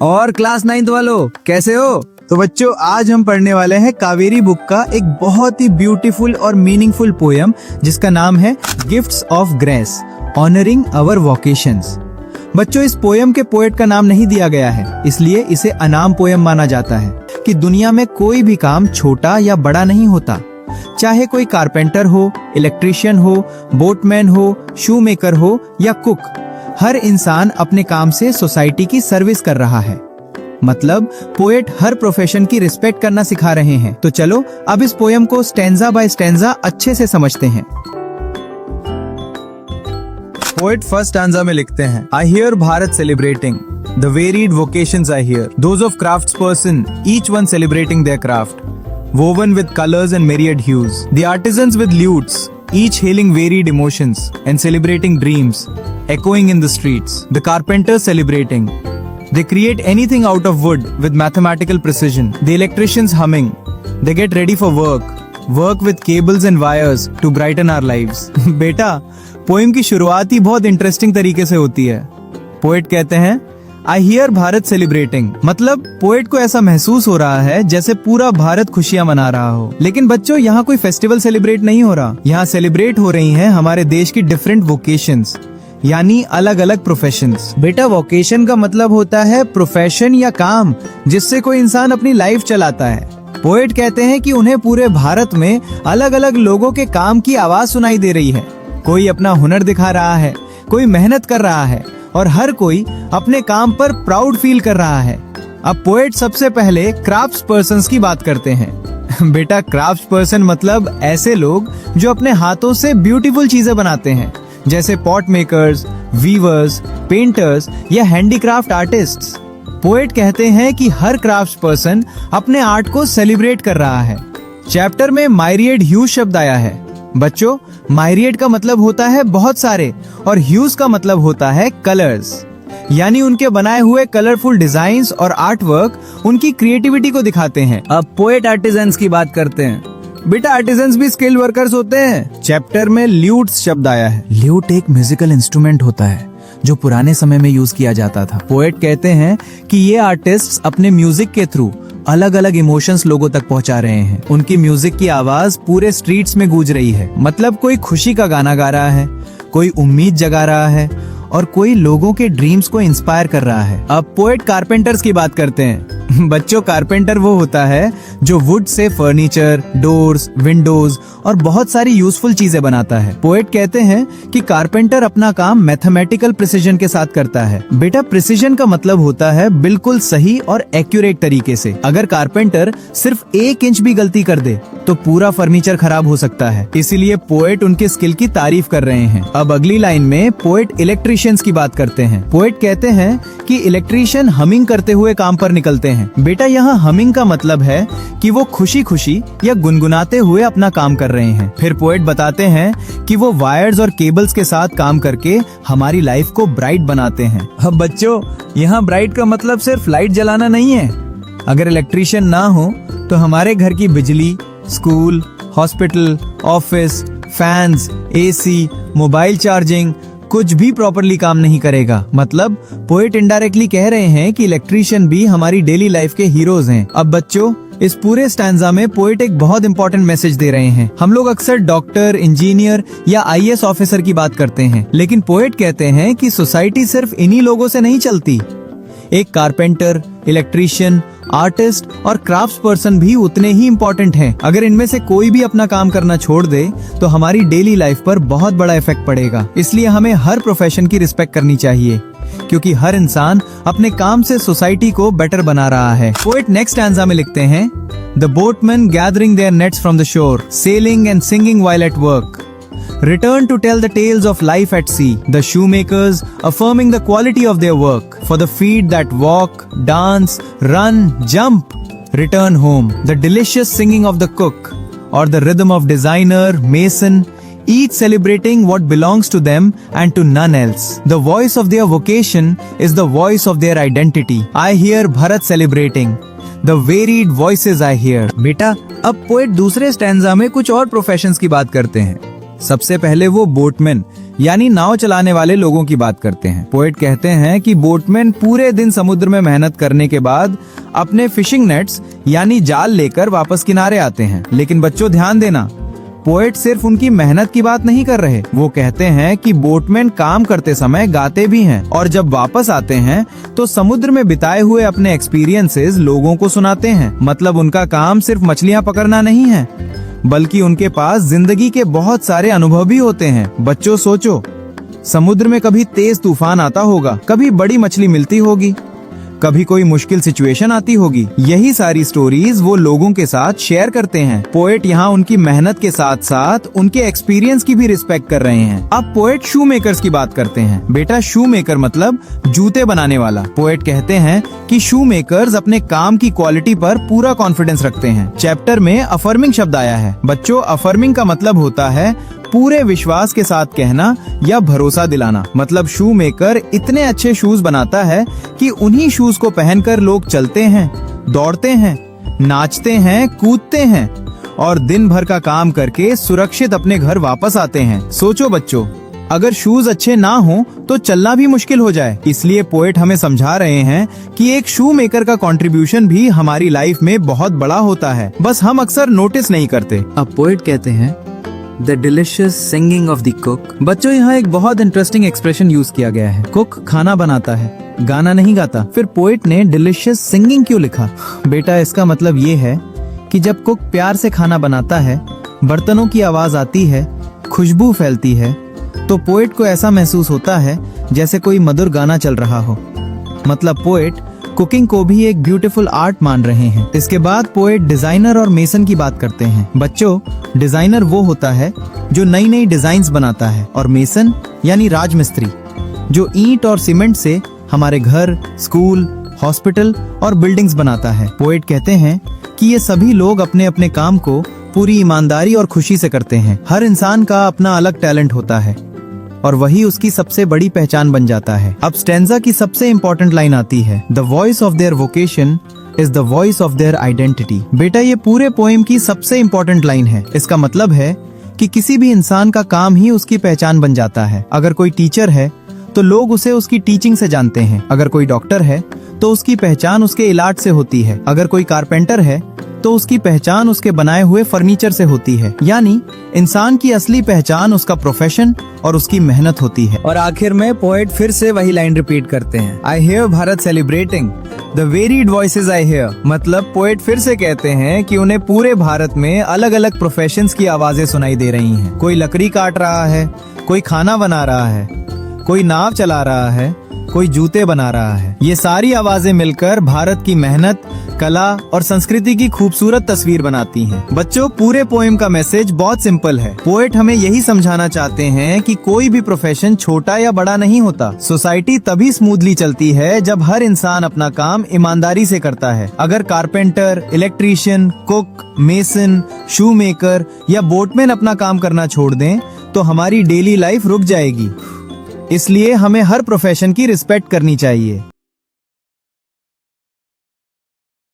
और class 9th वालों कैसे हो? तो बच्चों आज हम पढ़ने वाले हैं कावेरी बुक का एक बहुत ही ब्यूटीफुल और मीनिंगफुल पोयम जिसका नाम है gifts of grace honouring our vocations. बच्चों इस पोयम के पोएट का नाम नहीं दिया गया है, इसलिए इसे अनाम पोयम माना जाता है कि दुनिया में कोई भी काम छोटा या बड़ा नहीं होता। चाहे कोई कारपेंटर हो, इलेक्ट्रिशियन हो, बोटमैन हो, शू मेकर हो या कुक, हर इंसान अपने काम से सोसाइटी की सर्विस कर रहा है। मतलब पोएट हर प्रोफेशन की रिस्पेक्ट करना सिखा रहे हैं। तो चलो अब इस पोयम को स्टैंजा बाय स्टैंजा अच्छे से समझते हैं। पोएट फर्स्ट स्टैंजा में लिखते हैं, I hear Bharat celebrating the varied vocations I hear, those of craftsperson, each one celebrating their craft, woven with colors and myriad hues. The artisans with lutes, each hailing varied emotions and celebrating dreams, echoing in the streets. The carpenters celebrating. They create anything out of wood with mathematical precision. The electricians humming. They get ready for work. Work with cables and wires to brighten our lives. बेटा, poem की शुरुआत ही बहुत interesting तरीके से होती है। Poet कहते हैं, आई हियर भारत सेलिब्रेटिंग, मतलब पोएट को ऐसा महसूस हो रहा है जैसे पूरा भारत खुशियां मना रहा हो। लेकिन बच्चों यहाँ कोई फेस्टिवल सेलिब्रेट नहीं हो रहा, यहाँ सेलिब्रेट हो रही हैं हमारे देश की डिफरेंट वोकेशंस, यानी अलग अलग प्रोफेशंस। बेटा वोकेशन का मतलब होता है प्रोफेशन या काम जिससे कोई इंसान अपनी लाइफ चलाता है। पोएट कहते हैं कि उन्हें पूरे भारत में अलग अलग लोगों के काम की आवाज सुनाई दे रही है। कोई अपना हुनर दिखा रहा है, कोई मेहनत कर रहा है और हर कोई अपने काम पर प्राउड फील कर रहा है। अब पोएट सबसे पहले क्राफ्ट्स पर्सन्स की बात करते हैं। बेटा क्राफ्ट्स पर्सन मतलब ऐसे लोग जो अपने हाथों से ब्यूटीफुल चीजें बनाते हैं, जैसे पॉट मेकर्स, वीवर्स, पेंटर्स या हैंडीक्राफ्ट आर्टिस्ट्स। पोएट कहते हैं कि हर क्राफ्ट्स पर्सन अपने आर्ट को सेलिब्रेट कर रहा है। चैप्टर में माइरिएड ह्यूज शब्द आया है। बच्चों माइरिएड का मतलब होता है बहुत सारे और ह्यूज का मतलब होता है कलर्स, यानी उनके बनाए हुए कलरफुल डिजाइन्स और आर्ट वर्क उनकी क्रिएटिविटी को दिखाते हैं। अब पोएट आर्टिजन्स की बात करते हैं। बेटा आर्टिजन्स भी स्किल्ड वर्कर्स होते हैं। चैप्टर में ल्यूट्स शब्द आया है। ल्यूट एक म्यूजिकल इंस्ट्रूमेंट होता है जो पुराने समय में यूज किया जाता था। पोएट कहते हैं कि ये आर्टिस्ट्स अपने म्यूजिक के थ्रू अलग अलग इमोशंस लोगों तक पहुंचा रहे हैं। उनकी म्यूजिक की आवाज पूरे स्ट्रीट्स में गूंज रही है। मतलब कोई खुशी का गाना गा रहा है, कोई उम्मीद जगा रहा है और कोई लोगों के ड्रीम्स को इंस्पायर कर रहा है। अब पोएट कारपेंटर्स की बात करते हैं। बच्चों कारपेंटर वो होता है जो would say furniture, doors, Windows और बहुत सारी यूजफुल चीजें बनाता है। पोएट कहते हैं कि कारपेंटर अपना काम मैथमेटिकल प्रिसीजन के साथ करता है। बेटा प्रिसीजन का मतलब होता है बिल्कुल सही और एक्यूरेट तरीके से। अगर कारपेंटर सिर्फ 1 इंच भी गलती कर दे तो पूरा फर्नीचर खराब हो सकता है। इसीलिए पोएट उनके स्किल की तारीफ कर रहे हैं। अब अगली लाइन में पोएट इलेक्ट्रिशियंस की बात करते हैं। पोएट कहते हैं कि इलेक्ट्रिशियन हमिंग करते हुए काम पर निकलते हैं। बेटा यहाँ हमिंग का मतलब है कि वो खुशी खुशी या गुनगुनाते हुए अपना काम कर रहे हैं। फिर पोएट बताते हैं कि वो वायर्स और केबल्स के साथ काम करके हमारी लाइफ को ब्राइट बनाते हैं। अब बच्चों यहाँ ब्राइट का मतलब सिर्फ लाइट जलाना नहीं है। अगर इलेक्ट्रिशियन ना हो तो हमारे घर की बिजली, school, hospital, office, fans, AC, mobile charging कुछ भी प्रॉपरली काम नहीं करेगा। मतलब पोएट इनडायरेक्टली कह रहे हैं कि इलेक्ट्रिशियन भी हमारी डेली लाइफ के हीरोज हैं। अब बच्चों इस पूरे स्टैंजा में पोएट एक बहुत इंपॉर्टेंट मैसेज दे रहे हैं। हम लोग अक्सर डॉक्टर, इंजीनियर या आईएएस ऑफिसर की बात करते हैं, लेकिन पोएट कहते हैं कि सोसाइटी सिर्फ इन्हीं लोगों से नहीं चलती। एक कारपेंटर, इलेक्ट्रिशियन, आर्टिस्ट और क्राफ्ट्स पर्सन भी उतने ही इम्पोर्टेंट हैं। अगर इनमें से कोई भी अपना काम करना छोड़ दे तो हमारी डेली लाइफ पर बहुत बड़ा इफेक्ट पड़ेगा। इसलिए हमें हर प्रोफेशन की रिस्पेक्ट करनी चाहिए क्योंकि हर इंसान अपने काम से सोसाइटी को बेटर बना रहा है। पोएट नेक्स्ट स्टैंजा में लिखते हैं, the boatman gathering their nets from the shore, sailing and singing while at work, return to tell the tales of life at sea, the shoemakers affirming the quality of their work, for the feet that walk, dance, run, jump, return home, the delicious singing of the cook, or the rhythm of designer, mason, each celebrating what belongs to them and to none else. The voice of their vocation is the voice of their identity. I hear Bharat celebrating. The varied voices I hear. बेटा अब poet दूसरे stanza में कुछ और professions की बात करते हैं। सबसे पहले वो बोटमैन यानी नाव चलाने वाले लोगों की बात करते हैं। पोएट कहते हैं कि बोटमैन पूरे दिन समुद्र में मेहनत करने के बाद अपने फिशिंग नेट्स यानी जाल लेकर वापस किनारे आते हैं। लेकिन बच्चों ध्यान देना, पोएट सिर्फ उनकी मेहनत की बात नहीं कर रहे। वो कहते हैं कि बोटमैन काम करते समय गाते भी हैं और जब वापस आते हैं तो समुद्र में बिताए हुए अपने एक्सपीरियंसेस लोगों को सुनाते हैं। मतलब उनका काम सिर्फ मछलियां पकड़ना नहीं है, बल्कि उनके पास जिंदगी के बहुत सारे अनुभव भी होते हैं। बच्चों सोचो, समुद्र में कभी तेज तूफान आता होगा, कभी बड़ी मछली मिलती होगी, कभी कोई मुश्किल सिचुएशन आती होगी। यही सारी स्टोरीज वो लोगों के साथ शेयर करते हैं। पोएट यहाँ उनकी मेहनत के साथ साथ उनके एक्सपीरियंस की भी रिस्पेक्ट कर रहे हैं। अब पोएट शू मेकर्स की बात करते हैं। बेटा, शू मेकर मतलब जूते बनाने वाला। पोएट कहते हैं कि शू मेकर्स अपने काम की क्वालिटी पर पूरा कॉन्फिडेंस रखते हैं। चैप्टर में अफर्मिंग शब्द आया है। बच्चों, अफर्मिंग का मतलब होता है पूरे विश्वास के साथ कहना या भरोसा दिलाना। मतलब शू मेकर इतने अच्छे शूज बनाता है कि उन्हीं शूज को पहनकर लोग चलते हैं, दौड़ते हैं, नाचते हैं, कूदते हैं और दिन भर का काम करके सुरक्षित अपने घर वापस आते हैं। सोचो बच्चों, अगर शूज अच्छे ना हो तो चलना भी मुश्किल हो जाए। इसलिए पोएट हमें समझा रहे हैं कि एक शू मेकर का कंट्रीब्यूशन भी हमारी लाइफ में बहुत बड़ा होता है, बस हम अक्सर नोटिस नहीं करते। अब पोएट कहते हैं the delicious singing of the cook. बच्चों, यहाँ एक बहुत इंटरेस्टिंग एक्सप्रेशन यूज किया गया है। कुक खाना बनाता है, गाना नहीं गाता। फिर पोएट ने डिलिशियस सिंगिंग क्यों लिखा? बेटा, इसका मतलब ये है कि जब कुक प्यार से खाना बनाता है, बर्तनों की आवाज आती है, खुशबू फैलती है, तो पोएट को ऐसा महसूस होता है जैसे कोई मधुर गाना चल रहा हो। मतलब पोएट कुकिंग को भी एक ब्यूटीफुल आर्ट मान रहे हैं। इसके बाद पोएट डिजाइनर और मेसन की बात करते हैं। बच्चों, डिजाइनर वो होता है जो नई नई डिजाइन्स बनाता है और मेसन यानी राजमिस्त्री जो ईंट और सीमेंट से हमारे घर, स्कूल, हॉस्पिटल और बिल्डिंग्स बनाता है। पोएट कहते हैं कि ये सभी लोग अपने अपने काम को पूरी ईमानदारी और खुशी से करते हैं। हर इंसान का अपना अलग टैलेंट होता है और वही उसकी सबसे बड़ी पहचान बन जाता है। अब स्टैंजा की सबसे इम्पोर्टेंट लाइन आती है, the voice of their vocation is the voice of their identity. बेटा, ये पूरे पोएम की सबसे इम्पोर्टेंट लाइन है। इसका मतलब है कि किसी भी इंसान का काम ही उसकी पहचान बन जाता है। अगर कोई टीचर है तो लोग उसे उसकी टीचिंग से जानते हैं। अगर कोई डॉक्टर है तो उसकी पहचान उसके इलाज से होती है। अगर कोई कारपेंटर है तो उसकी पहचान उसके बनाए हुए फर्नीचर से होती है। यानी इंसान की असली पहचान उसका प्रोफेशन और उसकी मेहनत होती है। और आखिर में पोएट फिर से वही लाइन रिपीट करते हैं, I hear Bharat celebrating the varied voices I hear. मतलब पोएट फिर से कहते हैं कि उन्हें पूरे भारत में अलग अलग प्रोफेशंस की आवाजें सुनाई दे रही हैं। कोई लकड़ी काट रहा है, कोई खाना बना रहा है, कोई नाव चला रहा है, कोई जूते बना रहा है। ये सारी आवाजें मिलकर भारत की मेहनत, कला और संस्कृति की खूबसूरत तस्वीर बनाती हैं। बच्चों, पूरे पोएम का मैसेज बहुत सिंपल है। पोएट हमें यही समझाना चाहते हैं कि कोई भी प्रोफेशन छोटा या बड़ा नहीं होता। सोसाइटी तभी स्मूथली चलती है जब हर इंसान अपना काम ईमानदारी से करता है। अगर कारपेंटर, इलेक्ट्रीशियन, कुक, मेसन, शू मेकर या बोटमैन अपना काम करना छोड़ दें तो हमारी डेली लाइफ रुक जाएगी। इसलिए हमें हर प्रोफेशन की रिस्पेक्ट करनी चाहिए।